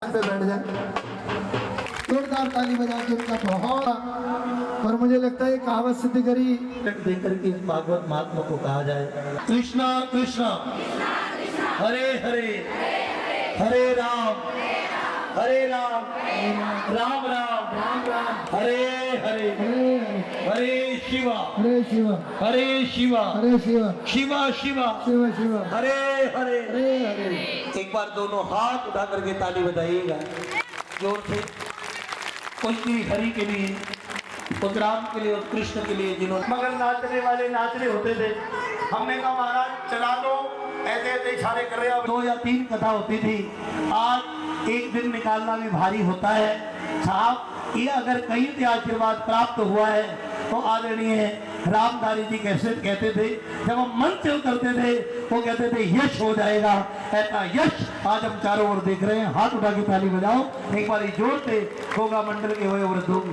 पे बैठ जाए। जोरदार ताली बजा के उनका बहुत। और मुझे लगता है कहावत सिद्ध करी देख करके भागवत महात्मा को कहा जाए, कृष्णा कृष्णा हरे हरे हरे राम राम राम राम हरे हरे हरे शिवा हरे शिवा शिवा शिवा हरे हरे हरे। एक बार दोनों हाथ उठा करके ताली बजाइएगा जोर से। कोई हरि के लिए, उस राम के लिए, उस कृष्ण के लिए जिन्होंने मगर नाचने वाले नाचने होते थे। हमने कहा महाराज चला दो, ऐसे ऐसे इशारे कर रहे हैं। 2 या 3 कथा होती थी, आज एक दिन निकालना भी भारी होता है साहब। ये अगर कहीं से आशीर्वाद प्राप्त हुआ है तो आदरणीय रामधारी जी कैसे कहते थे, जब हम मंच करते थे वो कहते थे यश हो जाएगा। ऐसा यश आज हम चारों ओर देख रहे हैं। हाथ उठा के ताली बजाओ एक बार जोर से। घोगा मंडल के हुए वृद्धों को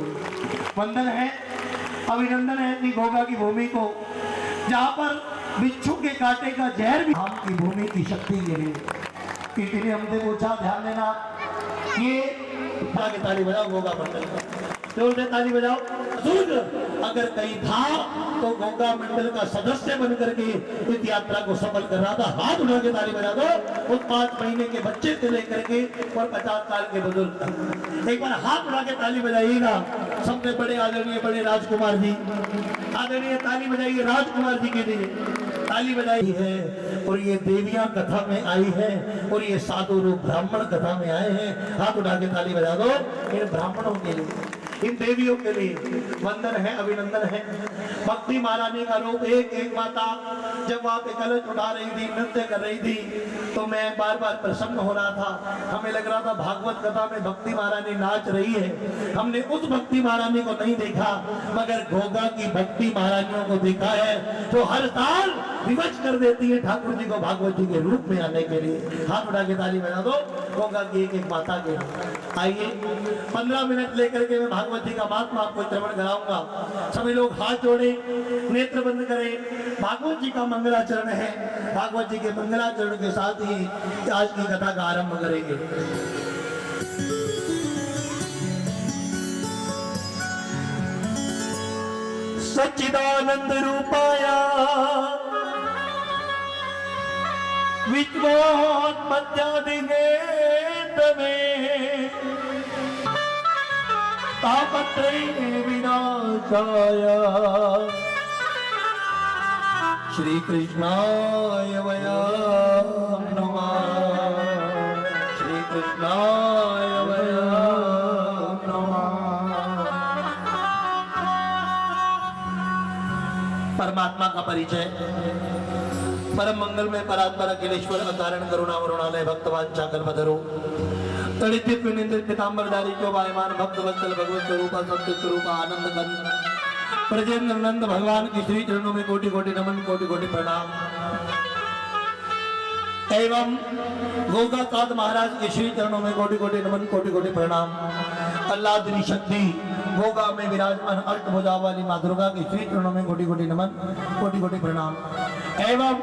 वंदन है, अभिनंदन है अपनी घोगा की भूमि को, जहाँ पर बिच्छू के कांटे का जहर भी राम की भूमि की शक्ति के लिए। किसी ने हमसे पूछा, ध्यान देना, ये के ताली बजाओ घोगा मंडल का, जोर से ताली बजाओ। अगर कहीं था तो घोगा मंडल का सदस्य बन करके इस यात्रा को सफल कर रहा था। हाथ उठा के ताली बजा दो। उस 5 महीने के बच्चे से लेकर के और 50 साल के बुजुर्ग तक एक बार हाथ उठा के ताली बजाइएगा। सबसे बड़े आदरणीय बड़े राजकुमार जी, आदरणीय ताली बजाइए राजकुमार जी के लिए। ताली बजाई है और ये देवियां कथा में आई है और ये साधु रूप ब्राह्मण कथा में आए हैं। हाथ उठा के ताली बजा दो इन ब्राह्मणों के लिए, इन देवियों के लिए वंदन है, अभिनंदन है। भक्ति महारानी का रूप एक माता जब वहां पे कलश उठा रही थी, नृत्य कर रही थी, तो मैं बार बार प्रसन्न हो रहा था। हमें लग रहा था भागवत कथा में भक्ति महारानी नाच रही है। हमने उस भक्ति महारानी को नहीं देखा, मगर घोगा की भक्ति महारानियों को देखा है, जो हर साल विवश कर देती है ठाकुर जी को भागवत जी के रूप में आने के लिए। हाथ उठा के ताली बजा दो घोगा की एक माता के। आइए 15 मिनट लेकर के मैं भागवत जी का महात्मा आपको श्रवण कराऊंगा। सभी लोग हाथ जोड़े, नेत्र बंद करें। भागवत जी का मंगलाचरण है। भागवत जी के मंगलाचरण के साथ ही आज की कथा का आरंभ करेंगे। सच्चिदानंद रूपाया विश्वोत्पत्त्यादिगे तमें तापत्रये विनाशाय श्री कृष्णाय वयं नमः। श्री कृष्णाय वयं नमः। परमात्मा का परिचय। परम मंगल में परात्पर अखिलेश्वर अकारण करुणा वरुणालय भक्तवांछा कल्पतरु तड़ित पीतांबरधारी चौपायमान भक्त वत्सल भगवत स्वरूपा सत्य स्वरूपा आनंद कंद ब्रजेंद्र नंद भगवान की श्री चरणों में कोटि कोटि नमन, कोटि कोटि प्रणाम। एवं गोगा काद महाराज के श्री चरणों में कोटि कोटि नमन, कोटि कोटि प्रणाम। अल्लाह शक्ति गोगा में विराजमान अष्टभुजा वाली मां दुर्गा के श्री चरणों में कोटि कोटि नमन, कोटि कोटि प्रणाम। एवं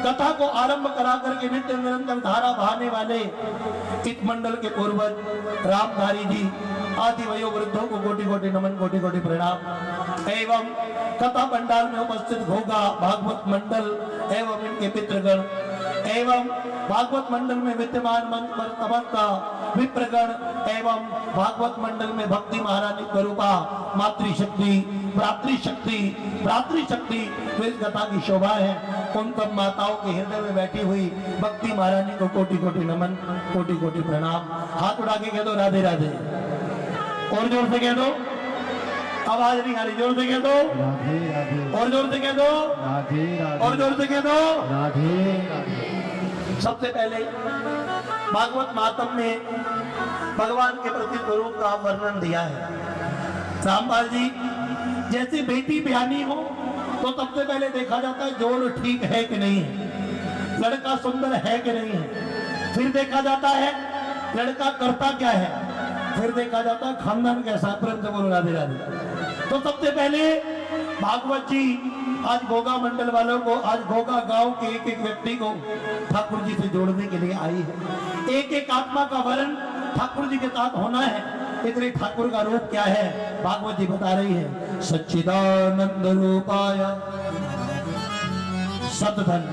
कथा को आरंभ करा करके नित्य निरंतर धारा बहाने वाले इस मंडल के पूर्वज रामधारी जी आदि वयो वृद्धों को कोटि कोटि नमन, कोटि कोटि प्रणाम। एवं कथा पंडाल में उपस्थित घोगा भागवत मंडल एवं इनके पितृगण एवं भागवत मंडल में विद्यमान मंच पर समस्त विप्रगण एवं भागवत मंडल में भक्ति महारानी स्वरूपा मातृशक्ति भ्रातृशक्ति इस कथा की शोभा है। उन सब माताओं के हृदय में बैठी हुई भक्ति महारानी को कोटि कोटि नमन, कोटि कोटि प्रणाम। हाथ उठा के कह दो राधे राधे, और जोर से कह दो, आवाज नहीं आ रही, जोर से कह दो राधे राधे, और जोर से कह दो राधे राधे, और जोर से कह दो राधे राधे। सबसे पहले भागवत महात्म में भगवान के प्रति स्वरूप का वर्णन दिया है। रामपाल जी जैसे बेटी ब्यानी हो तो सबसे पहले देखा जाता है जोड़ ठीक है कि नहीं है, लड़का सुंदर है कि नहीं है, फिर देखा जाता है लड़का करता क्या है, फिर देखा जाता है खानदान कैसा है। प्रेम से बोलो राधे राधे। तो सबसे पहले भागवत जी आज घोगा मंडल वालों को, आज घोगा गांव के एक व्यक्ति को ठाकुर जी से जोड़ने के लिए आई है। एक आत्मा का वरण जी के साथ होना है, इतने ठाकुर का रूप क्या है, भागवत जी बता रही है। सच्चिदानंद रूपाय सतधन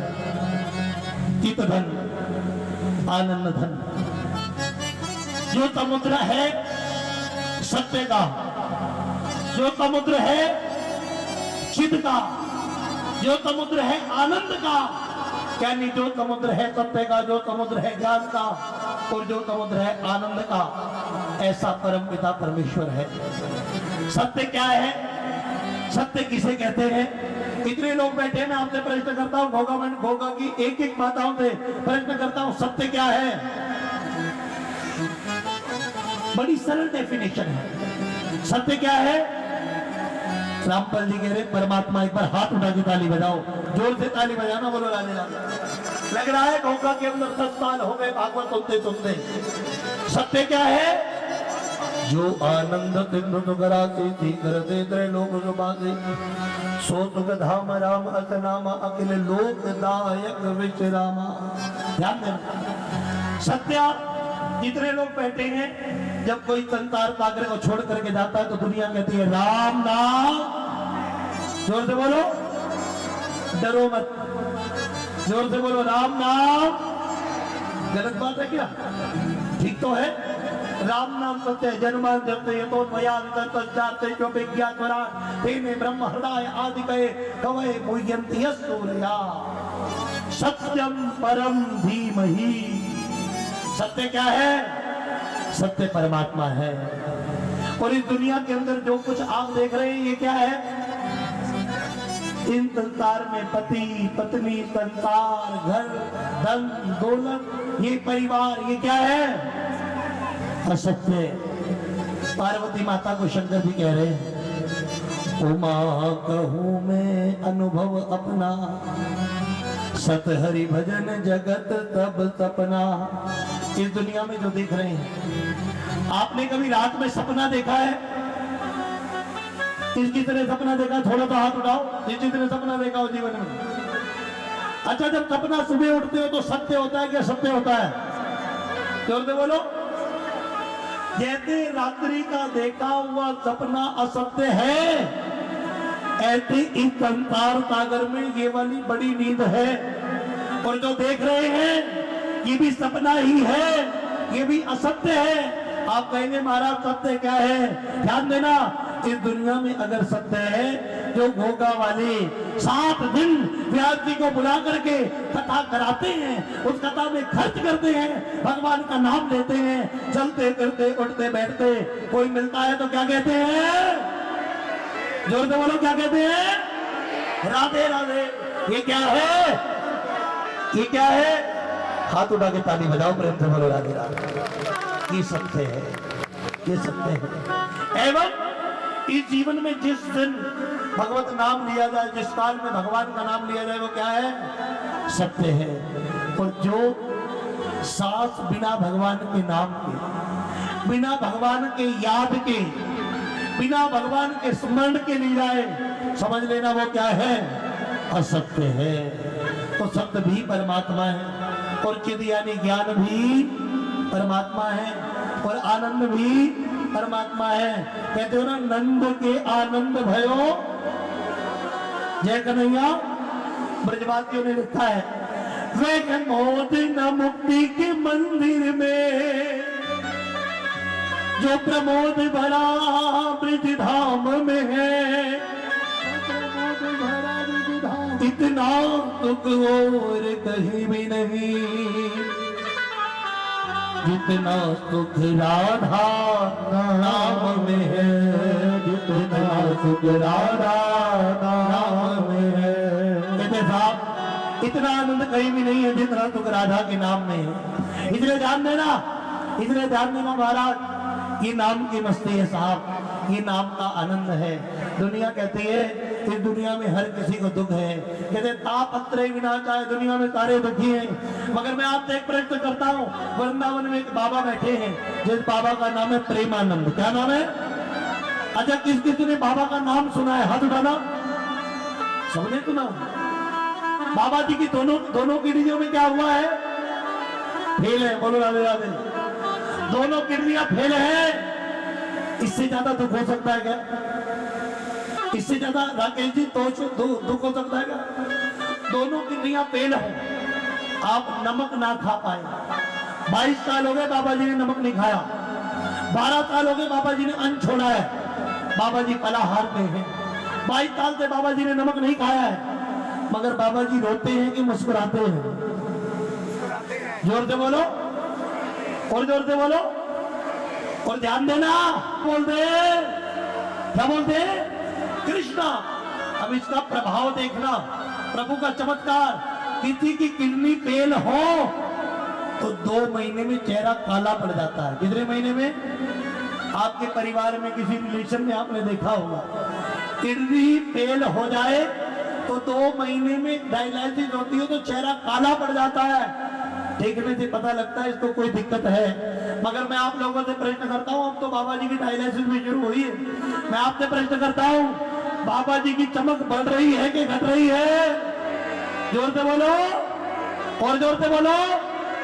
चितधन आनंद धन। जो समुद्र है सत्य का, जो समुद्र है चिद का, जो समुद्र है आनंद का, यानी जो समुद्र है सत्य का, जो समुद्र है ज्ञान का और जो समुद्र है आनंद का, ऐसा परम पिता परमेश्वर है। सत्य क्या है, सत्य किसे कहते हैं? इतने लोग बैठे, मैं आपसे प्रश्न करता हूं, घोगा की एक एक माताओं से प्रश्न करता हूं, सत्य क्या है? बड़ी सरल डेफिनेशन है। सत्य क्या है? रामपाल जी कह रहे परमात्मा, एक बार हाथ उठा के ताली बजाओ, जोर से ताली बजाना, बोलो राधे राधे। लग रहा है घोगा के अंदर 10 साल हो गए भागवत सुनते सुनते। सत्य क्या है? जो आनंद सिंधु सुगरासी थी करते त्रैलोक सुबासी, सो सुख धाम राम असनामा अखिल लोक दायक विश्रामा। ध्यान देना, सत्य जितने लोग बैठे हैं, जब कोई संसार सागर को छोड़ करके जाता है तो दुनिया कहती है राम नाम, जोर से बोलो, डरो मत, जोर से बोलो राम नाम। गलत बात है क्या? ठीक तो है। राम नाम सत्य जन्मान जपते ये तो मयाते जो विज्ञान तेने ब्रह्म हृदय आदि कहे कवय मुह्यन्ति सूर्या सत्यम परम धीमहि। सत्य क्या है? सत्य परमात्मा है। और इस दुनिया के अंदर जो कुछ आप देख रहे हैं ये क्या है? इन संसार में पति पत्नी, संसार, घर, धन, दौलत, ये परिवार, ये क्या है? असत्य। पार्वती माता को शंकर जी कह रहे हैं, उमा कहूं मैं अनुभव अपना, सत हरि भजन जगत तब सपना। इस दुनिया में जो देख रहे हैं, आपने कभी रात में सपना देखा है? किसकी तरह सपना देखा? थोड़ा तो हाथ उठाओ, जिसकी तरह सपना देखा हो जीवन में। अच्छा, जब सपना सुबह उठते हो तो सत्य होता है क्या सत्य होता है? जोर से बोलो। जैसे रात्रि का देखा हुआ सपना असत्य है, ऐसे इस संसार सागर में ये वाली बड़ी नींद है। और जो देख रहे हैं ये भी सपना ही है, ये भी असत्य है। आप कहेंगे महाराज सत्य क्या है? ध्यान देना, इस दुनिया में अगर सत्य है, जो घोगा वाले 7 दिन व्यास जी को बुला करके कथा कराते हैं, उस कथा में खर्च करते हैं, भगवान का नाम लेते हैं, चलते फिरते उठते बैठते, कोई मिलता है तो क्या कहते हैं? जोर से बोलो, क्या कहते हैं? राधे राधे। ये क्या है? ये क्या है? हाथ उठा के ताली बजाओ, प्रेम से बोलो राधे राधे। ये सत्य है, ये सत्य है। एवं इस जीवन में जिस दिन भगवत नाम लिया जाए, जिस काल में भगवान का नाम लिया जाए, वो क्या है? सत्य है। और जो सांस बिना भगवान के नाम के, बिना भगवान के याद के, बिना भगवान के स्मरण के लिए जाए, समझ लेना वो क्या है? असत्य है। तो सत्य भी परमात्मा है, और चिद यानी ज्ञान भी परमात्मा है, और आनंद भी परमात्मा है। कहते हो ना, नंद के आनंद भयो जय कन्हैया। ब्रजवासियों ने लिखा है, वे मौत न मुक्ति के मंदिर में, जो प्रमोद भरा ब्रज धाम में है, इतना सुख और कहीं भी नहीं, जितना सुख राधा नाम में है, जितना सुख राधा नाम में है। कहते साहब, इतना आनंद कहीं भी नहीं है जितना सुख राधा के नाम में है। इसलिए ध्यान देना, इसलिए ध्यान देना महाराज, ये नाम की मस्ती है साहब, ये नाम का आनंद है। दुनिया कहती है इस दुनिया में हर किसी को दुख है, कहते तापत्रे विनाशाय, दुनिया में सारे दुखी हैं। मगर मैं आपसे एक प्रश्न करता हूँ, वृंदावन में एक बाबा बैठे हैं, जिस बाबा का नाम है प्रेमानंद। क्या नाम है? अच्छा, किस किसी ने बाबा का नाम सुना है? हाथ उठाना। सबने सुना? बाबा जी की दोनों किडनियों में क्या हुआ है? फेल है। बोलो राधे राधे। दोनों किडनियां फेल है, इससे ज्यादा दुख हो सकता है क्या? इससे ज्यादा राकेश जी तो दुख हो सकता है क्या? दोनों किडनियां फेल हो, आप नमक ना खा पाए। 22 साल हो गए बाबा जी ने नमक नहीं खाया, 12 साल हो गए बाबा जी ने अन्न छोड़ा है, बाबा जी फलाहार पे हैं। 22 साल से बाबा जी ने नमक नहीं खाया है, मगर बाबा जी रोते हैं कि मुस्कुराते हैं? जोर से बोलो, और जोर से बोलो, और ध्यान देना। बोलते क्या बोलते कृष्णा। अब इसका प्रभाव देखना, प्रभु का चमत्कार। किसी की किडनी फेल हो तो 2 महीने में चेहरा काला पड़ जाता है। कितने महीने में? आपके परिवार में किसी रिलेशन में आपने देखा होगा, किडनी फेल हो जाए तो 2 महीने में डायलिसिस होती है तो चेहरा काला पड़ जाता है। देखने से पता लगता है इसको कोई दिक्कत है। मगर मैं आप लोगों से प्रश्न करता हूं, अब तो बाबा जी की डायलिसिस भी शुरू हुई है, मैं आपसे प्रश्न करता हूं, बाबा जी की चमक बढ़ रही है कि घट रही है? जोर से बोलो, और जोर से बोलो।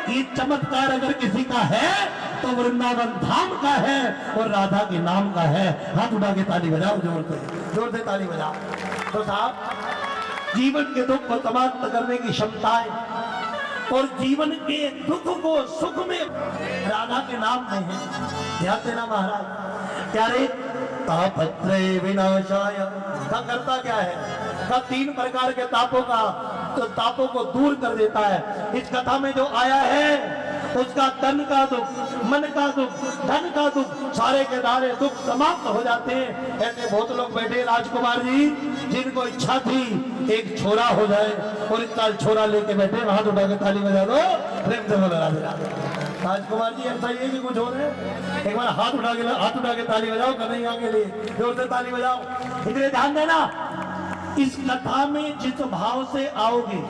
ये चमत्कार अगर किसी का है तो वृंदावन धाम का है और राधा के नाम का है। हाथ उठा के ताली बजाओ, जोर से ताली बजाओ। तो साहब, जीवन के दुख को समाप्त करने की क्षमताएं और जीवन के दुख को सुख में राधा के नाम में है। ध्यान देना महाराज प्यारे। तापत्रय विनाशाय का करता क्या है? का 3 प्रकार के तापों को दूर कर देता है। इस कथा में जो आया है उसका तन का दुख, मन का दुख, धन का दुख, सारे के सारे दुख समाप्त हो जाते हैं। ऐसे बहुत लोग बैठे राजकुमार जी, जिनको इच्छा थी एक छोरा हो जाए और इतना छोरा लेके बैठे। हाथ उठा के ताली बजा दो, प्रेम से बोलो राधे राधे। राजकुमार जी ऐसा ही है कि कुछ हो रहे हैं? एक बार हाथ उठा के ताली बजाओ कन्हैया के लिए, जोर से ताली बजाओ। इसलिए ध्यान देना, इस कथा में जिस भाव से आओगे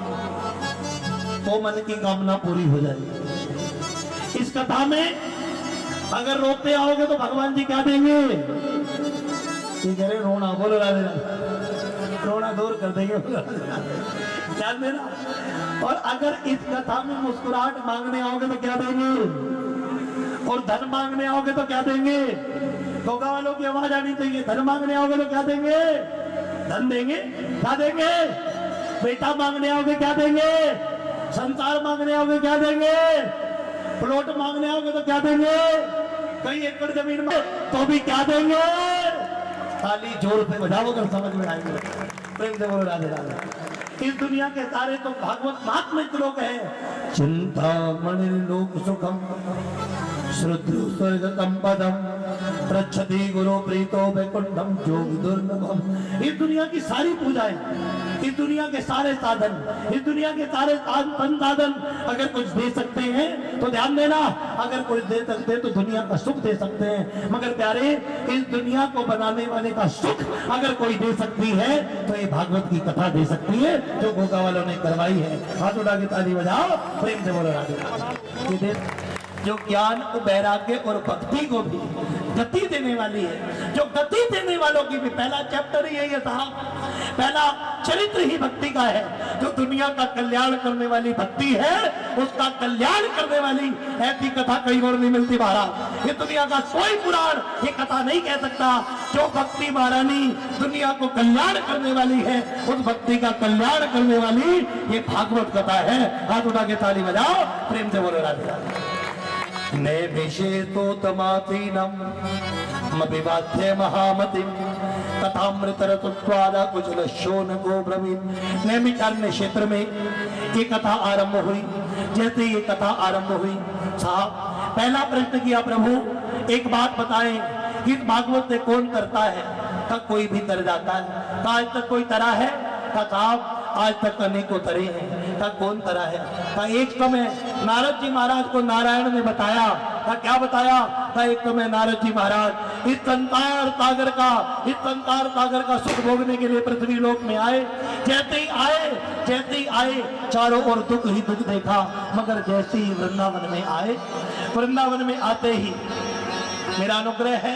तो मन की कामना पूरी हो जाएगी। इस कथा में अगर रोते आओगे तो भगवान जी क्या देंगे? ठीक है, रोना बोलो राधे राधे, रोना दूर कर देंगे, ध्यान देना। और अगर इस कथा में मुस्कुराहट मांगने आओगे तो क्या देंगे? और धन मांगने आओगे तो क्या देंगे? गोगा वालों की आवाज आनी चाहिए। धन मांगने आओगे तो क्या देंगे? धन देंगे। क्या देंगे? बेटा मांगने आओगे क्या देंगे? संसार मांगने आओगे क्या देंगे? प्लॉट मांगने आओगे तो क्या देंगे? कई एकड़ जमीन में तो भी क्या देंगे? ताली जोर से बजाओ अगर समझ में आएंगे। प्रेम से बोलो राधे राधे। इस दुनिया के सारे तो भागवत महात्मा श्लोक है। चिंतामणि लोक सुखम श्रुद्रु स्वर्गतम पदम प्रच्छति गुरु प्रीतो वैकुंठम जोग दुर्लभम। इस दुनिया की सारी पूजाएं, इस दुनिया के सारे साधन, इस दुनिया के सारे संसाधन अगर कुछ दे सकते हैं तो ध्यान देना, अगर कुछ दे सकते हैं तो दुनिया का सुख दे सकते हैं। मगर प्यारे, इस दुनिया को बनाने वाले का सुख अगर कोई दे सकती है तो ये भागवत की कथा दे सकती है जो गोगा वालों ने करवाई है। हाथ उठा के ताली बजाओ, प्रेम से बोलो राधे राधे। जो ज्ञान और वैराग्य और भक्ति को भी गति देने वाली है, जो गति देने वालों की भी पहला चैप्टर ही है ये साहब, पहला चरित्र ही भक्ति का है। जो दुनिया का कल्याण करने वाली भक्ति है उसका कल्याण करने वाली ऐसी कथा कहीं और नहीं मिलती महाराज। ये दुनिया का कोई पुराण ये कथा नहीं कह सकता। जो भक्ति महारानी दुनिया को कल्याण करने वाली है उस भक्ति का कल्याण करने वाली ये भागवत कथा है। हाथ उठा के ताली बजाओ, प्रेम से बोलो राधे राधे। नैमिषेतोतमातीनम मविवाद्य महामतिम कथामृतरत्वादा कुचल शोन गो ब्रवीण। नैमिषारण्य क्षेत्र में ये कथा आरंभ हुई। जैसे ये कथा आरंभ हुई साहब, पहला प्रश्न किया, प्रभु एक बात बताएं, इस भागवत से कौन करता है? का कोई भी तर जाता है। का आज तक कोई तरा है? का साहब आज तक अनेकों तरे हैं। का कौन तरा है? का एक समय नारद जी महाराज को नारायण ने बताया। का क्या बताया? का एक समय नारद जी महाराज इस संसार सागर का सुख भोगने के लिए पृथ्वी लोक में आए। जैसे ही आए चारों ओर दुख ही दुख देखा। मगर जैसे ही वृंदावन में आए, वृंदावन में आते ही मेरा अनुग्रह है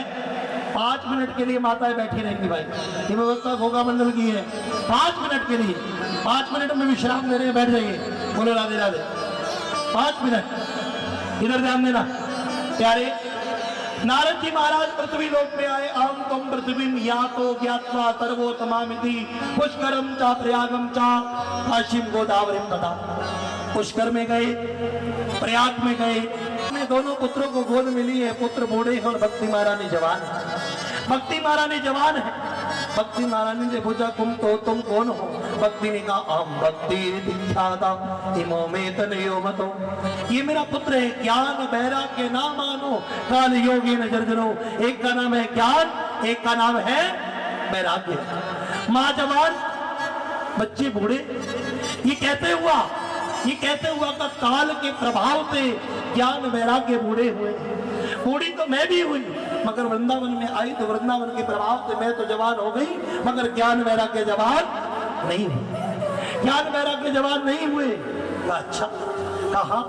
5 मिनट के लिए माताएं बैठी रहेंगी भाई, ये व्यवस्था घोगा मंडल की है। 5 मिनट के लिए, 5 मिनट में विश्राम ले रहे हैं, बैठ जाइए, बोलो राधे राधे। 5 मिनट इधर ध्यान देना, प्यारे नारद जी महाराज पृथ्वी लोक में आए। आम तुम पृथ्वी या तो ज्ञात्वा सर्वोत्तमामिति पुष्करम चा प्रयागम चा काशीम गोदावरीम तथा। पुष्कर में गए, प्रयाग में गए। अपने दोनों पुत्रों को गोद मिली है। पुत्र बूढ़े हैं और भक्ति महारानी जवान है। भक्ति महारानी जवान है। भक्ति महारानी ने पूछा तुम कौन हो? भक्ति ने कहा आम भक्ति दीक्षाता इमो में तनयो मतो। ये मेरा पुत्र है। ज्ञान वैराग्य ना मानो काल योगी न जर्जरो। एक का नाम है ज्ञान, एक का नाम है वैराग्य। माँ जवान, बच्चे बूढ़े। ये कहते हुआ का काल के प्रभाव से ज्ञान वैराग्य बूढ़े हुए। बूढ़ी तो मैं भी हुई, मगर वृंदावन में आई तो वृंदावन के प्रभाव से मैं तो जवान हो गई, मगर ज्ञान वैराग्य जवान नहीं हुए। ज्ञान वैराग्य जवान नहीं हुए। अच्छा कहा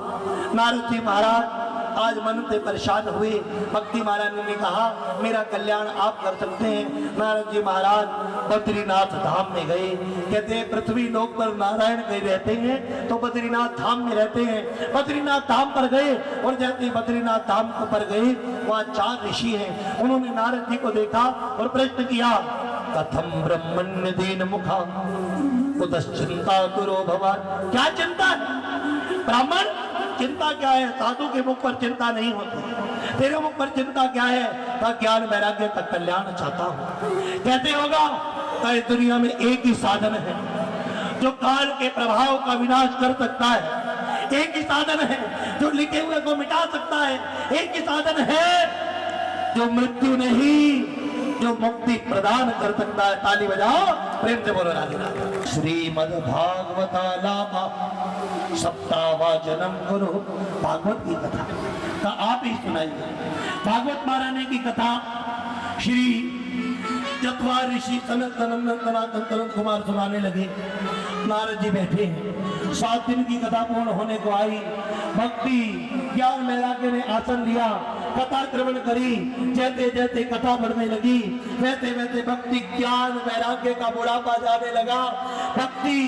नारद जी महाराज आज मन से परेशान हुए। भक्ति महारानी ने कहा मेरा कल्याण आप कर सकते हैं। नारद जी महाराज बद्रीनाथ धाम में गए। कहते हैं पृथ्वी लोक पर नारायण कहीं रहते हैं तो बद्रीनाथ धाम में रहते हैं। बद्रीनाथ धाम पर गए और जैसे बद्रीनाथ धाम पर गए वहाँ 4 ऋषि हैं। उन्होंने नारद जी को देखा और प्रश्न किया कथम ब्रह्मण्य दीन मुखा कुतश्चिंता तुरो भवान। क्या चिंता है ब्राह्मण? चिंता क्या है? साधु के मुख पर चिंता नहीं होती। तेरे मुख पर चिंता क्या है? ज्ञान वैराग्य का कल्याण चाहता हूँ। कहते होगा इस दुनिया में एक ही साधन है जो काल के प्रभाव का विनाश कर सकता है। एक ही साधन है जो लिखे हुए को मिटा सकता है। एक ही साधन है जो मृत्यु नहीं, जो मुक्ति प्रदान कर सकता है। ताली बजाओ, प्रेम से बोलो राधे राधे। श्रीमद् भागवतालापा सप्तावा जन्म करो। भागवत की कथा का आप ही सुनाइए। भागवत महारानी की कथा श्री जतवा ऋषि सनत सनंदन कुमार सुनाने लगे। नारद जी बैठे हैं। 7 दिन की कथा पूर्ण होने को आई। भक्ति ज्ञान वैराग्य ने आसन लिया, कथा श्रवण करी। जैसे जैसे कथा बढ़ने लगी वैसे वैसे भक्ति ज्ञान वैराग्य का बुढ़ापा जाने लगा। भक्ति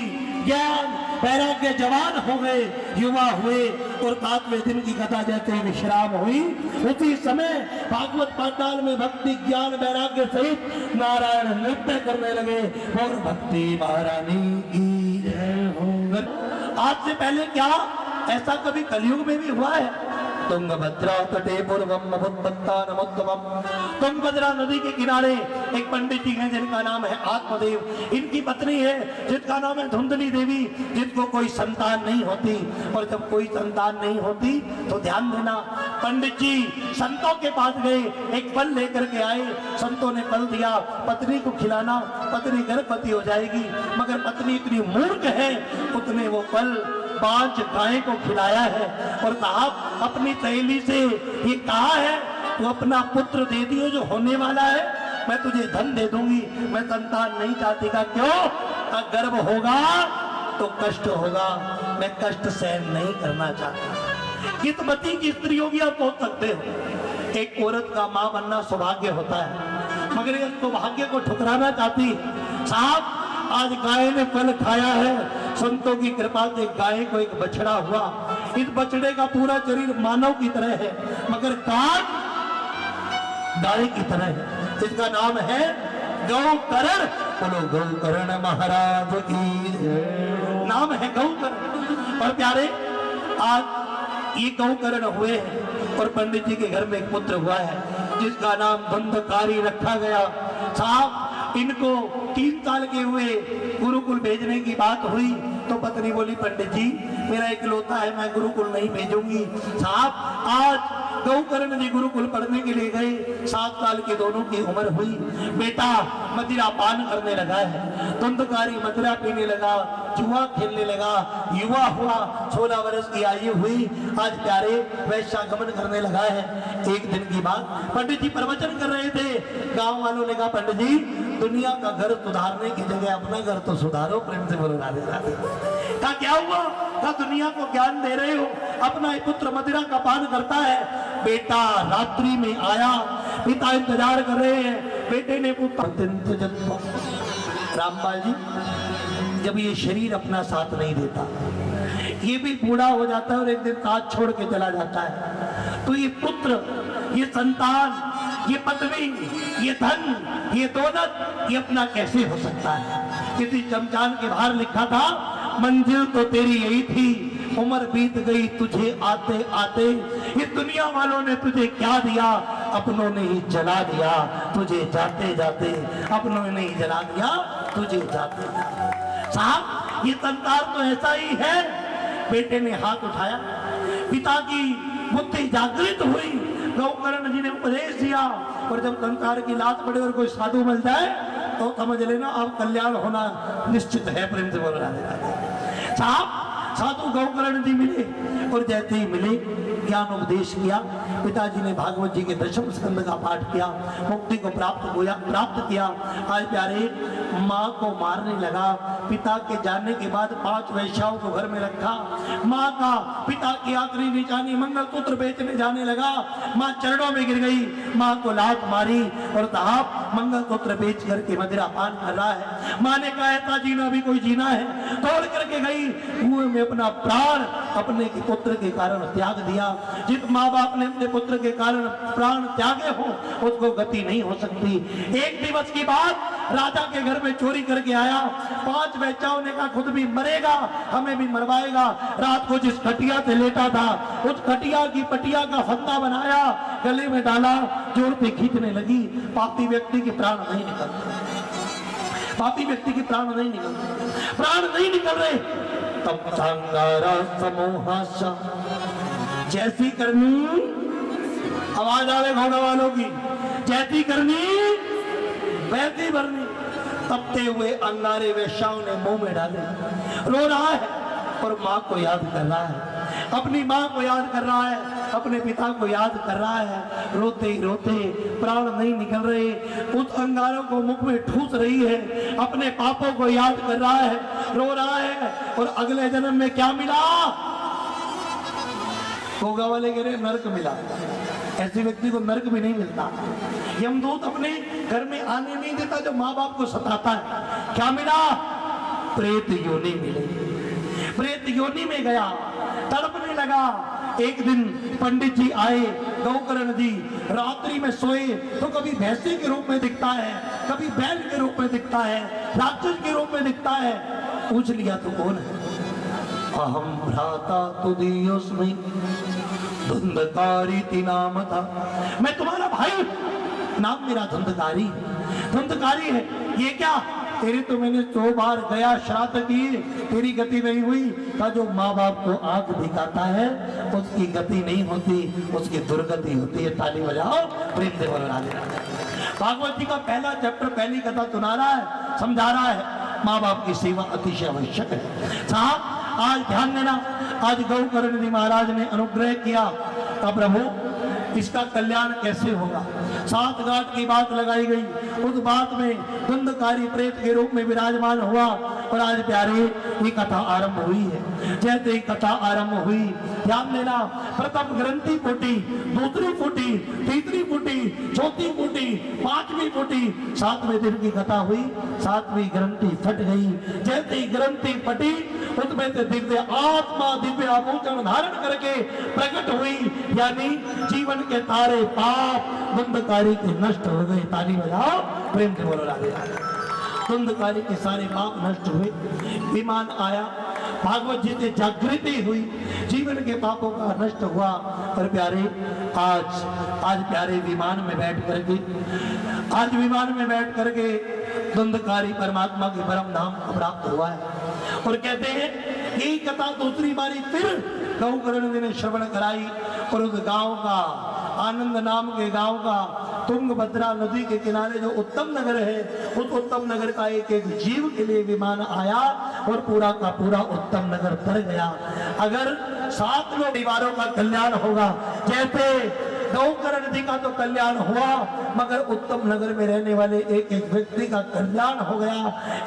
ज्ञान वैराग्य जवान हो गए, युवा हुए और 7वें दिन की कथा जैसे विश्राम हुई उसी समय भागवत पाताल में भक्ति ज्ञान वैराग्य सहित नारायण नृत्य करने लगे और भक्ति महारानी की जय हो। आज से पहले क्या ऐसा कभी कलयुग में भी हुआ है? तुंगभद्रा तटे पूर्वम नमोत्तमम। तुंगभद्रा नदी के किनारे एक पंडित जी हैं जिनका नाम है आत्मदेव। इनकी पत्नी है जिसका नाम है धुंधली देवी, जिसको कोई संतान नहीं होती। और जब कोई संतान नहीं होती तो ध्यान देना, पंडित जी संतों के पास गए, एक फल लेकर के आए। संतों ने फल दिया, पत्नी को खिलाना, पत्नी गर्भवती हो जाएगी। मगर पत्नी इतनी मूर्ख है, उसने वो फल 5 गाय को खिलाया है और कहा अपनी सहेली से ये कहा है तू अपना पुत्र दे दियो जो होने वाला है, मैं तुझे धन दे दूंगी, मैं संतान नहीं चाहती। का क्यों? गर्भ होगा तो कष्ट होगा, मैं कष्ट सहन नहीं करना चाहता। कितमती की स्त्रियों की आप सोच सकते हो। एक औरत का मां बनना सौभाग्य होता है, मगर इस सौभाग्य को ठुकराना चाहती। साहब आज गाय ने फल खाया है, संतों की कृपा से गाय को एक बछड़ा हुआ। इस बछड़े का पूरा शरीर मानव की तरह है मगर कान गाय की तरह है। इसका नाम है गौकर्ण। बोलो गौकर्ण महाराज की नाम है गौकर्ण। और प्यारे आज ये गौकर्ण हुए हैं और पंडित जी के घर में एक पुत्र हुआ है जिसका नाम बंधकारी रखा गया। साहब इनको 3 साल के हुए गुरुकुल भेजने की बात हुई तो पत्नी बोली पंडित जी मेरा इकलौता है, मैं गुरुकुल नहीं भेजूंगी। साहब आज गौकर्ण जी गुरुकुल पढ़ने के लिए गए। 7 साल की दोनों की उम्र हुई। बेटा मदिरा पान करने लगा है, धुंधकारी मदिरा पीने लगा, जुआ खेलने लगा, युवा हुआ, 16 वर्ष की आयु हुई। आज प्यारे वैश्यागमन करने लगा है। एक दिन की बात, पंडित जी प्रवचन कर रहे थे। गांव वालों ने कहा पंडित जी दुनिया का घर सुधारने की जगह अपना घर तो सुधारो। प्रेम से बोलो राधे राधे। कहा क्या हुआ? कहा दुनिया को ज्ञान दे रहे हो, अपना पुत्र मदिरा का पान करता है। बेटा रात्रि में आया, पिता इंतजार कर रहे हैं। बेटे ने पूछा रामपाल जी जब ये शरीर अपना साथ नहीं देता, ये भी बूढ़ा हो जाता है और एक दिन साथ छोड़ के चला जाता है, तो ये पुत्र, ये संतान, ये पत्नी, ये धन, ये दौलत, ये अपना कैसे हो सकता है? किसी चमचान के बाहर लिखा था, मंजिल तो तेरी यही थी, उम्र बीत गई तुझे आते आते, ये दुनिया वालों ने तुझे क्या दिया, अपनों ने ही जला दिया तुझे जाते जाते, अपनों ने ही जला दिया तुझे जाते जाते। साहब, ये संसार तो ऐसा ही है। बेटे ने हाथ उठाया, पिता की बुद्धि जागृत हुई, गौकर्ण जी ने उपदेश दिया, और जब संसार की लात पड़े और कोई साधु मिल जाए तो समझ लेना अब कल्याण होना निश्चित है। प्रेम से बोल रहा है साहब। साधु गौकर्ण जी मिले, और जैसे ही मिले ज्ञान उपदेश किया। पिताजी ने भागवत जी के दशम स्कंद का पाठ किया, मुक्ति को प्राप्त किया। आज प्यारे माँ को मारने लगा, पिता के जाने के बाद 5 वैश्याओं को घर में रखा। माँ का पिता की आखिरी निशानी मंगलसूत्र बेचने जाने लगा, माँ चरणों में गिर गई, माँ को लात मारी और साहब मंगलसूत्र बेच करके मदिरा पान कर रहा है। माँ ने कहा ऐसा जीना भी कोई जीना है, तोड़ करके गई कुएं में अपना प्राण अपने के पुत्र के कारण त्याग दिया। जिस माँ बाप ने अपने पुत्र के कारण प्राण त्यागे हो उसको गति नहीं हो सकती। एक दिवस की बात, राजा के घर में चोरी करके आया, 5 बेचाओं ने कहा खुद भी मरेगा, हमें भी मरवाएगा। रात को जिस खटिया से लेटा था उस खटिया की पटिया का फंदा बनाया, गले में डाला, जोर से खींचने लगी। पापी व्यक्ति के प्राण नहीं निकलते, पापी व्यक्ति के प्राण नहीं निकलते, प्राण नहीं निकल रहे। तब चांगारा समूहाशा, जैसी करनी, आवाज आवे घोड़ा वालों की, जैसी करनी वैसी भरनी। तपते हुए अंगारे वेश्याओं ने मुंह में डाले, रो रहा है और माँ को याद कर रहा है, अपनी माँ को याद कर रहा है, अपने पिता को याद कर रहा है। रोते रोते प्राण नहीं निकल रहे, उस अंगारों को मुख में ठूस रही है, अपने पापों को याद कर रहा है, रो रहा है। और अगले जन्म में क्या मिला? गोगा वाले कह रहे नर्क मिला। ऐसे व्यक्ति को नर्क भी नहीं मिलता, यमदूत अपने घर में आने नहीं देता जो माँ बाप को सताता है। क्या मिला? प्रेत योनि मिले। प्रेत योनि में गया, तड़पने लगा। एक दिन पंडित जी आए, गौकर्ण जी रात्रि में सोए तो कभी भैंसे के रूप में दिखता है, कभी बैल के रूप में दिखता है, राक्षस के रूप में दिखता है। पूछ लिया तो कौन है? अहम भ्राता तुदीयोस्मि धुंधकारी नाम था, मैं तुम्हारा भाई, नाम मेरा धुंधकारी। धुंधकारी है ये क्या? तेरी तो मैंने 100 बार गया श्राद्ध किए, तेरी गति नहीं हुई। का जो माँ बाप को आंख दिखाता है उसकी गति नहीं होती, उसकी दुर्गति होती है। ताली बजाओ, प्रेम से बोलो राधे राधे। भागवत जी का पहला चैप्टर, पहली कथा सुना रहा है, समझा रहा है माँ बाप की सेवा अतिशय आवश्यक है। साहब आज ध्यान देना, आज गौकर्ण जी महाराज ने अनुग्रह किया, अब प्रभु इसका कल्याण कैसे होगा? 7 घाट की बात लगाई गई, उस बात में धुंधकारी प्रेत के रूप में विराजमान हुआ। और आज प्यारे ये कथा आरंभ हुई है। जैसे ही कथा आरंभ हुई, ध्यान देना, प्रथम ग्रंथि फूटी, दूसरी फूटी, तीसरी फूटी, चौथी फूटी, 5वीं फूटी, 7वें दिन की कथा हुई, 7वीं ग्रंथि फट गई। जैसे ही ग्रंथि फटी, उसमें से दिव्य आत्मा दिव्य आभूषण धारण करके प्रकट हुई, यानी जीवन के सारे पाप धुंधकारी के नष्ट हो गए। ताली बजाओ, प्रेम से बोलो राधे राधे। धुंधकारी के सारे पाप नष्ट हुए, विमान आया, भागवत जी से जागृति हुई, जीवन के पापों का नष्ट हुआ। और प्यारे आज प्यारे विमान में बैठ करके धुंधकारी परमात्मा के परम धाम को प्राप्त हुआ है। और कहते हैं यही कथा दूसरी बारी फिर गौकर्ण जी ने श्रवण कराई, और उस गांव का, आनंद नाम के गांव का, तुंगभद्रा नदी के किनारे जो उत्तम नगर है, उस उत्तम नगर का एक एक जीव के लिए विमान आया और पूरा का पूरा उत्तम नगर तर गया। अगर 7 परिवारों का कल्याण होगा, जैसे गौकर्ण जी का तो कल्याण हुआ, मगर उत्तम नगर में रहने वाले एक एक व्यक्ति का कल्याण हो गया।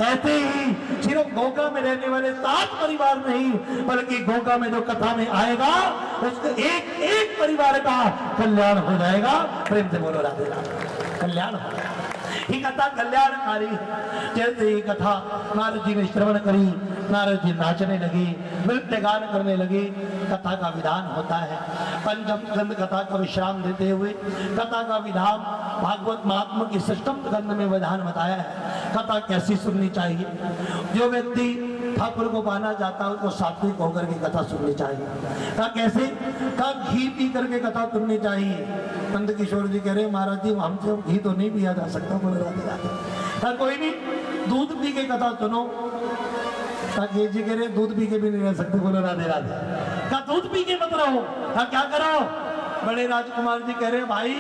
ऐसे ही सिर्फ गोगा में रहने वाले 7 परिवार नहीं, बल्कि गोगा में जो कथा में आएगा उसके एक एक परिवार का कल्याण हो जाएगा। प्रेम से बोलो राधे राधे। कल्याण हो जाएगा, ये कथा कल्याणकारी। जैसे ही कथा नारद जी ने श्रवण करी, नारद जी नाचने लगे, नृत्य गान करने लगे। कथा का विधान होता है, पंचम स्कंद कथा का विश्राम देते हुए कथा का विधान भागवत महात्मा की सष्टम स्कंद में विधान बताया है। कथा कैसी सुननी चाहिए? जो व्यक्ति ठाकुर को पाना चाहता है उसको सात्विक होकर के कथा सुननी चाहिए। कहा कैसे? कहा घी पी करके कथा सुननी चाहिए। नंद किशोर जी कह रहे महाराज जी हमसे घी तो नहीं पिया जा सकता। बोले राधे राधे। कहा कोई नहीं, दूध पी के कथा सुनो। कहा जी कह रहे दूध पी के भी नहीं रह सकते। बोले राधे राधे। कहा दूध पी के मत रहो। कहा क्या करो? बड़े राजकुमार जी कह रहे भाई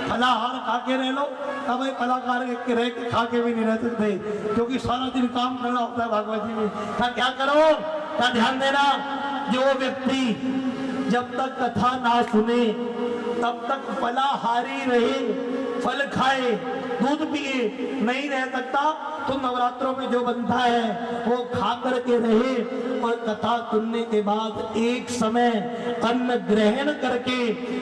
फलाहार खा के रह लो। कहा भाई फलाहार रह के खा के भी नहीं रह सकते क्योंकि सारा दिन काम करना होता है भागवत जी में। कहा क्या करो? कहा ध्यान देना, जो व्यक्ति जब तक कथा ना सुने तब तक फलाहारी रहे, फल खाए, दूध पिए नहीं रह सकता। तो नवरात्रों में जो बनता है वो खा करके रहे और कथा सुनने के बाद एक समय अन्न ग्रहण करके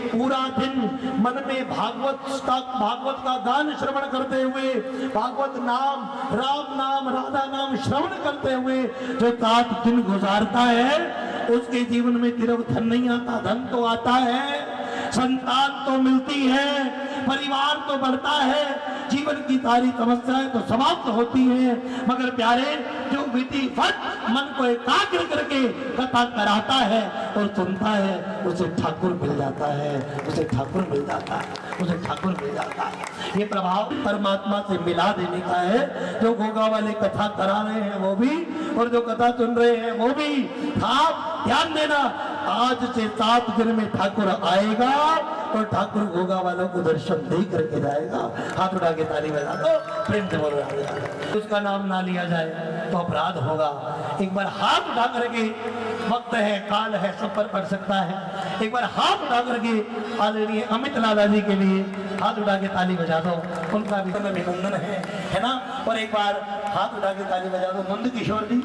पूरा दिन मन में भागवत का गान श्रवण करते हुए, भागवत नाम, राम नाम, राधा नाम श्रवण करते हुए जो 7 दिन गुजारता है उसके जीवन में सिर्फ धन नहीं आता, धन तो आता है, संतान तो मिलती है, परिवार तो बढ़ता है, जीवन की सारी समस्याएं तो समाप्त होती हैं। मगर प्यारे जो विधिवत मन को एकाग्र करके कथा कराता है और सुनता है उसे ठाकुर मिल जाता है, उसे ठाकुर मिल जाता है, उसे ठाकुर मिल जाता है। ये प्रभाव परमात्मा से मिला देने का है। जो गोगा वाले कथा करा रहे हैं वो भी और जो कथा सुन रहे हैं वो भी। आप ध्यान देना, आज से 7 दिन में ठाकुर आएगा और ठाकुर गोगा वालों को दर्शन दे करके जाएगा। हाथ उठा के ताली बजा दो, प्रेम से बोलो राधे राधे। उसका नाम ना लिया जाए तो अपराध होगा। एक बार हाथ उठा करके, वक्त है, काल है, सब पर पड़ सकता है। एक बार हाथ उठा करके आदरणीय अमित लाला जी के लिए हाथ उठा के ताली बजा दो, उनका भी अभिनंदन है ना। और एक बार हाथ उठा के ताली बजा दो। नंद किशोर जी,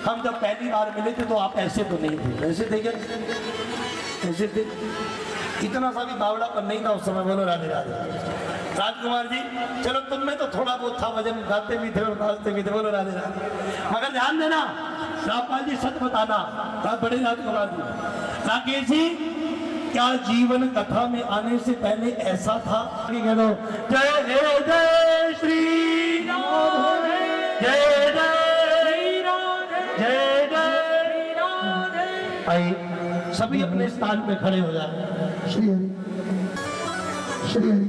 हम जब पहली बार मिले थे तो आप ऐसे तो नहीं थे, ऐसे थे क्या? ऐसे थे, इतना सा भी बावड़ापन नहीं था उस समय। बोलो राधे राधे। राजकुमार जी चलो तुम में तो थोड़ा बहुत था, वजन गाते भी थे और नाचते भी थे। बोलो राधे राधे। मगर ध्यान देना, राजपाल जी सच बताना, बड़े राजकुमार जी, राकेश जी क्या जीवन कथा में आने से पहले ऐसा था? कह दो जय जय जय श्री राम, जय जय जय जय राम। आइए सभी अपने स्थान पे खड़े हो जाए। श्री हरि, श्री हरि।